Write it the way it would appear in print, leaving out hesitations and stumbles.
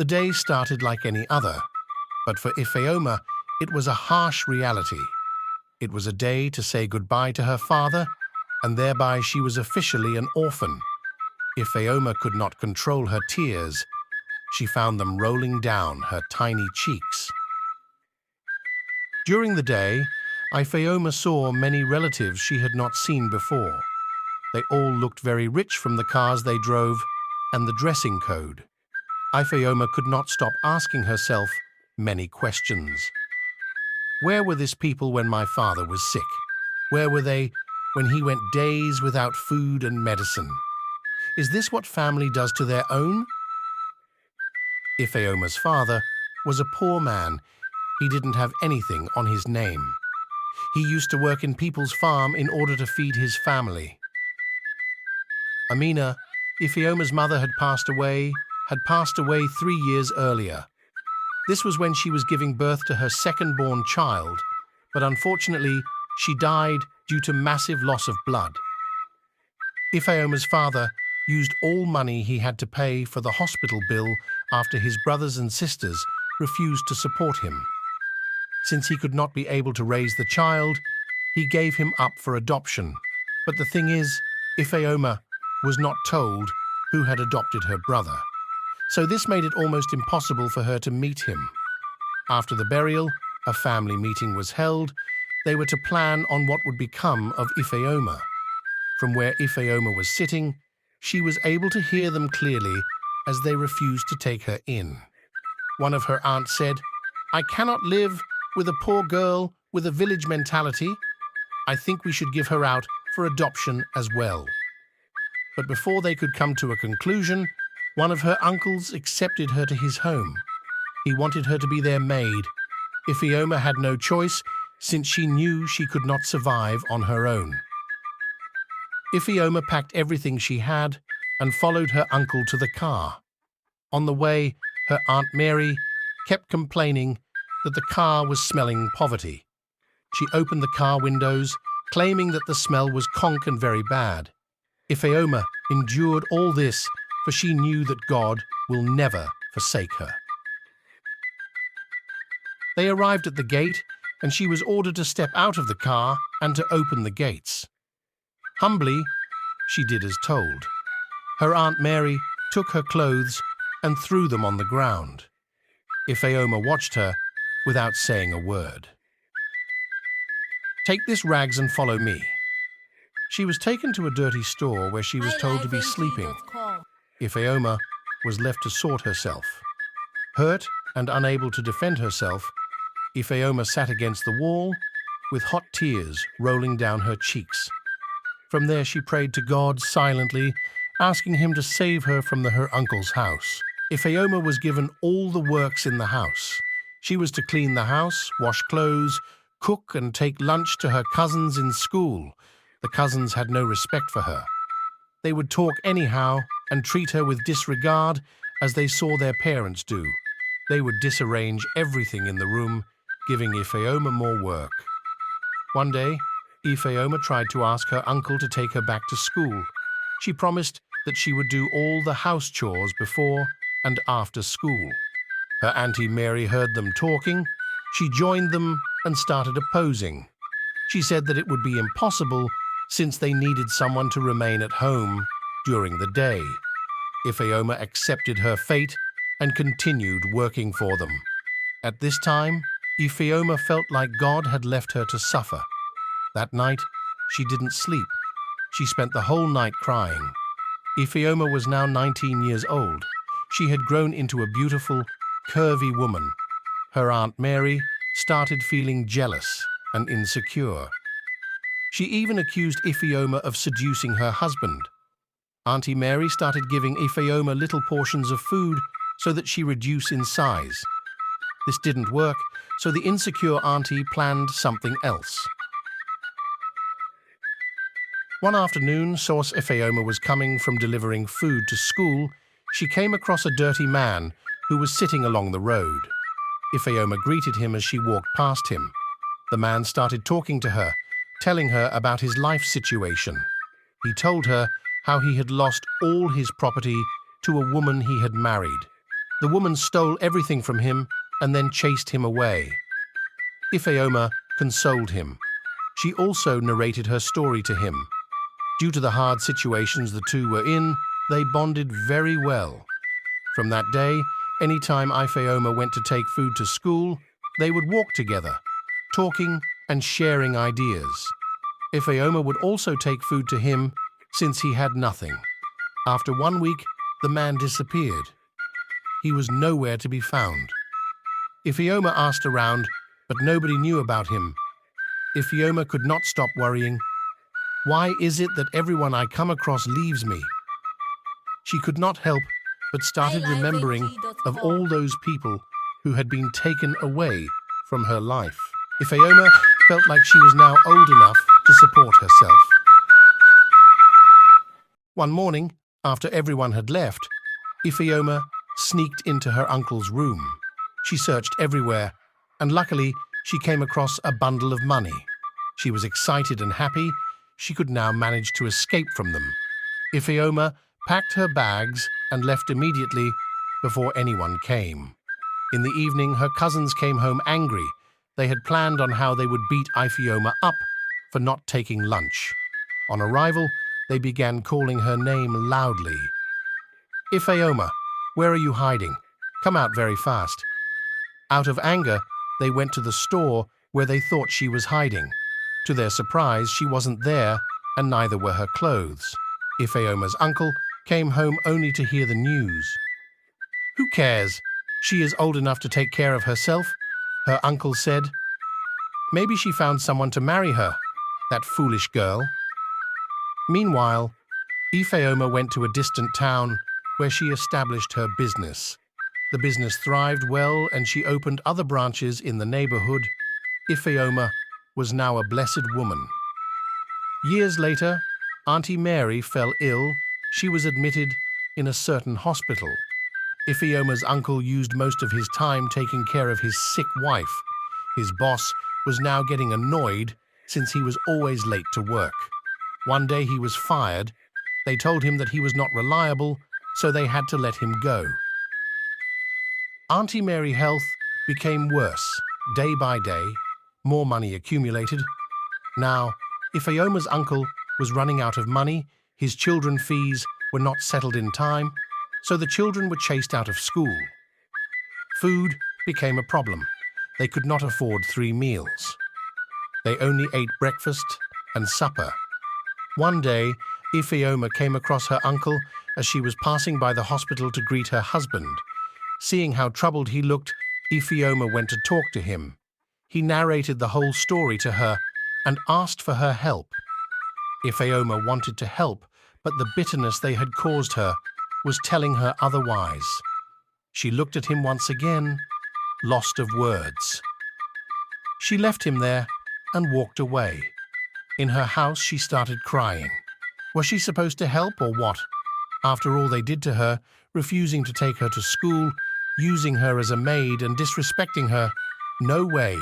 The day started like any other, but for Ifeoma, it was a harsh reality. It was a day to say goodbye to her father, and thereby she was officially an orphan. Ifeoma could not control her tears. She found them rolling down her tiny cheeks. During the day, Ifeoma saw many relatives she had not seen before. They all looked very rich from the cars they drove and the dressing code. Ifeoma could not stop asking herself many questions. Where were these people when my father was sick? Where were they when he went days without food and medicine? Is this what family does to their own? Ifeoma's father was a poor man. He didn't have anything on his name. He used to work in people's farm in order to feed his family. Amina, Ifeoma's mother, had passed away 3 years earlier. This was when she was giving birth to her second-born child, but unfortunately, she died due to massive loss of blood. Ifeoma's father used all money he had to pay for the hospital bill after his brothers and sisters refused to support him. Since he could not be able to raise the child, he gave him up for adoption. But the thing is, Ifeoma was not told who had adopted her brother, so this made it almost impossible for her to meet him. After the burial, a family meeting was held. They were to plan on what would become of Ifeoma. From where Ifeoma was sitting, she was able to hear them clearly as they refused to take her in. One of her aunts said, "I cannot live with a poor girl with a village mentality. I think we should give her out for adoption as well." But before they could come to a conclusion, one of her uncles accepted her to his home. He wanted her to be their maid. Ifeoma had no choice, since she knew she could not survive on her own. Ifeoma packed everything she had and followed her uncle to the car. On the way, her Aunt Mary kept complaining that the car was smelling poverty. She opened the car windows, claiming that the smell was conk and very bad. Ifeoma endured all this, for she knew that God will never forsake her. They arrived at the gate, and she was ordered to step out of the car and to open the gates. Humbly, she did as told. Her Aunt Mary took her clothes and threw them on the ground. Ifeoma watched her without saying a word. "Take this rags and follow me." She was taken to a dirty store where she was told to be sleeping. Ifeoma was left to sort herself. Hurt and unable to defend herself, Ifeoma sat against the wall with hot tears rolling down her cheeks. From there she prayed to God silently, asking him to save her from her uncle's house. Ifeoma was given all the works in the house. She was to clean the house, wash clothes, cook and take lunch to her cousins in school. The cousins had no respect for her. They would talk anyhow and treat her with disregard as they saw their parents do. They would disarrange everything in the room, giving Ifeoma more work. One day, Ifeoma tried to ask her uncle to take her back to school. She promised that she would do all the house chores before and after school. Her Auntie Mary heard them talking. She joined them and started opposing. She said that it would be impossible since they needed someone to remain at home during the day. Ifeoma accepted her fate and continued working for them. At this time, Ifeoma felt like God had left her to suffer. That night, she didn't sleep. She spent the whole night crying. Ifeoma was now 19 years old. She had grown into a beautiful, curvy woman. Her Aunt Mary started feeling jealous and insecure. She even accused Ifeoma of seducing her husband. Auntie Mary started giving Ifeoma little portions of food so that she reduced in size. This didn't work, so the insecure auntie planned something else. One afternoon, as Ifeoma was coming from delivering food to school, she came across a dirty man who was sitting along the road. Ifeoma greeted him as she walked past him. The man started talking to her, telling her about his life situation. He told her how he had lost all his property to a woman he had married. The woman stole everything from him and then chased him away. Ifeoma consoled him. She also narrated her story to him. Due to the hard situations the two were in, they bonded very well. From that day, anytime Ifeoma went to take food to school, they would walk together, talking and sharing ideas. Ifeoma would also take food to him since he had nothing. After 1 week, the man disappeared. He was nowhere to be found. Ifeoma asked around, but nobody knew about him. Ifeoma could not stop worrying. Why is it that everyone I come across leaves me? She could not help but started remembering of all those people who had been taken away from her life. Ifeoma felt like she was now old enough to support herself. One morning, after everyone had left, Ifeoma sneaked into her uncle's room. She searched everywhere, and luckily she came across a bundle of money. She was excited and happy. She could now manage to escape from them. Ifeoma packed her bags and left immediately before anyone came. In the evening, her cousins came home angry. They had planned on how they would beat Ifeoma up for not taking lunch. On arrival, they began calling her name loudly. Ifeoma, where are you hiding? Come out very fast. Out of anger, they went to the store where they thought she was hiding. To their surprise, she wasn't there, and neither were her clothes. Ifeoma's uncle came home only to hear the news. Who cares? She is old enough to take care of herself, her uncle said. Maybe she found someone to marry her, that foolish girl. Meanwhile, Ifeoma went to a distant town where she established her business. The business thrived well and she opened other branches in the neighborhood. Ifeoma was now a blessed woman. Years later, Auntie Mary fell ill. She was admitted in a certain hospital. Ifeoma's uncle used most of his time taking care of his sick wife. His boss was now getting annoyed since he was always late to work. One day he was fired. They told him that he was not reliable, so they had to let him go. Auntie Mary's health became worse day by day. More money accumulated. Now, Ifeoma's uncle was running out of money. His children's fees were not settled in time, so the children were chased out of school. Food became a problem. They could not afford 3 meals. They only ate breakfast and supper. One day, Ifeoma came across her uncle as she was passing by the hospital to greet her husband. Seeing how troubled he looked, Ifeoma went to talk to him. He narrated the whole story to her and asked for her help. Ifeoma wanted to help, but the bitterness they had caused her was telling her otherwise. She looked at him once again, lost of words. She left him there and walked away. In her house, she started crying. Was she supposed to help or what? After all they did to her, refusing to take her to school, using her as a maid and disrespecting her, no way